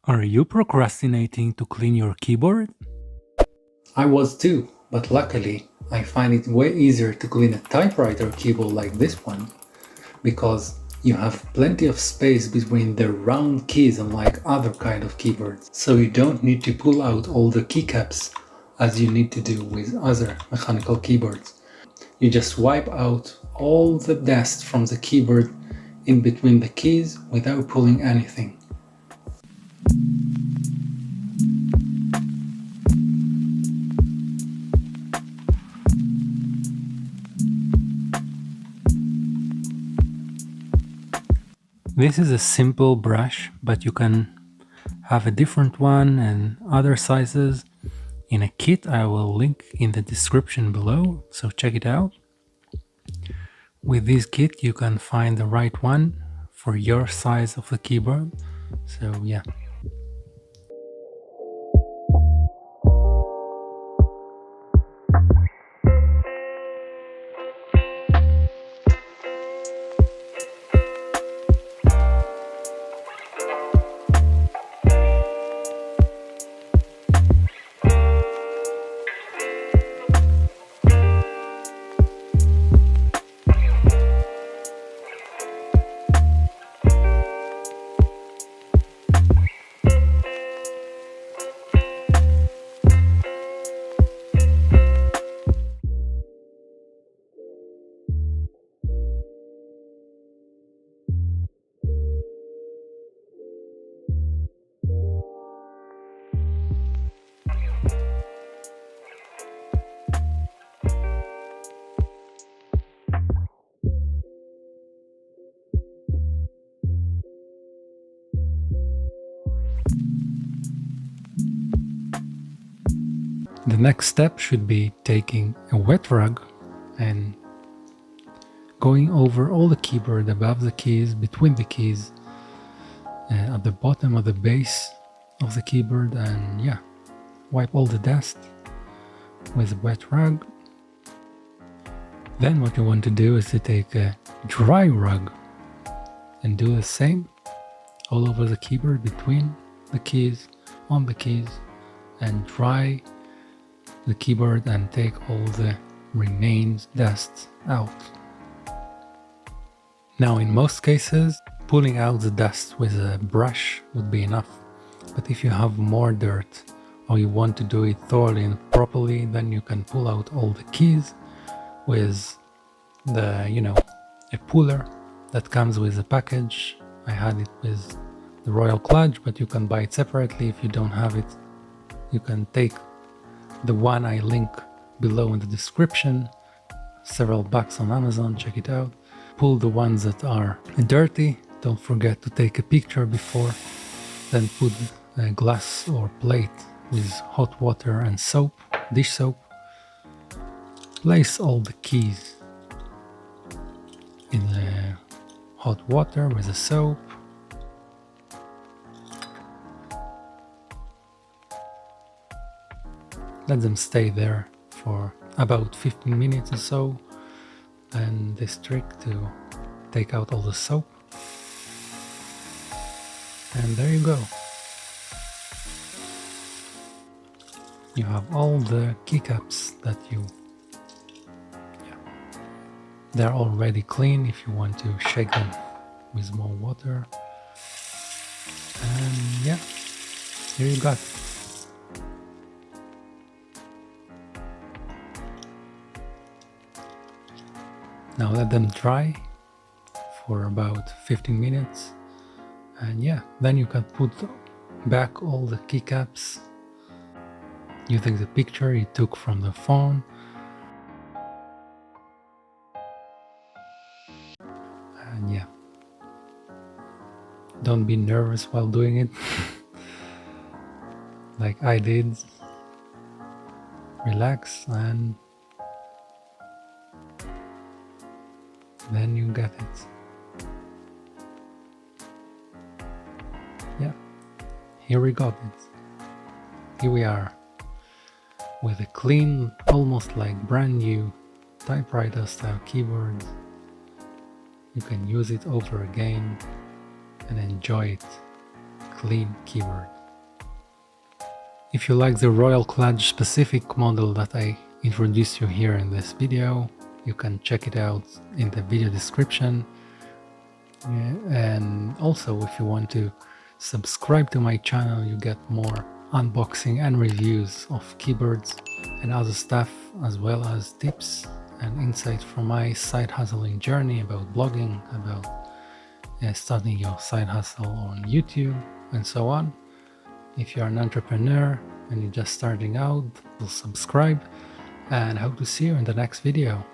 Are you procrastinating to clean your keyboard? I was too, but luckily I find it way easier to clean a typewriter keyboard like this one because you have plenty of space between the round keys unlike other kind of keyboards, so you don't need to pull out all the keycaps as you need to do with other mechanical keyboards. You just wipe out all the dust from the keyboard in between the keys without pulling anything. This is a simple brush, but you can have a different one and other sizes in a kit I will link in the description below, so check it out. With this kit you can find the right one for your size of the keyboard, so yeah. The next step should be taking a wet rag and going over all the keyboard, above the keys, between the keys, at the bottom of the base of the keyboard, and yeah, wipe all the dust with a wet rag. Then what you want to do is to take a dry rag and do the same all over the keyboard, between the keys, on the keys, and dry the keyboard and take all the remains dust out. Now in most cases, pulling out the dust with a brush would be enough, but if you have more dirt or you want to do it thoroughly and properly, then you can pull out all the keys with the, a puller that comes with a package. I had it with the Royal Clutch, but you can buy it separately. If you don't have it, you can take the one I link below in the description, several bucks on Amazon, check it out. Pull the ones that are dirty, don't forget to take a picture before, then put a glass or plate with hot water and soap, dish soap. Place all the keys in the hot water with the soap. Let them stay there for about 15 minutes or so, and this trick to take out all the soap. And there you go. You have all the keycaps that they're already clean if you want to shake them with more water. And yeah, here you got it. Now let them dry for about 15 minutes, and yeah, then you can put back all the keycaps using the picture you took from the phone. And yeah, don't be nervous while doing it like I did. Relax, and then you get it. Yeah, here we got it. Here we are with a clean, almost like brand new typewriter-style keyboard. You can use it over again and enjoy it clean keyboard. If you like the Royal Clutch specific model that I introduced you here in this video, you can check it out in the video description. And also, if you want to subscribe to my channel, you get more unboxing and reviews of keyboards and other stuff, as well as tips and insights from my side hustling journey about blogging, about starting your side hustle on YouTube, and so on. If you're an entrepreneur and you're just starting out, please subscribe, and hope to see you in the next video.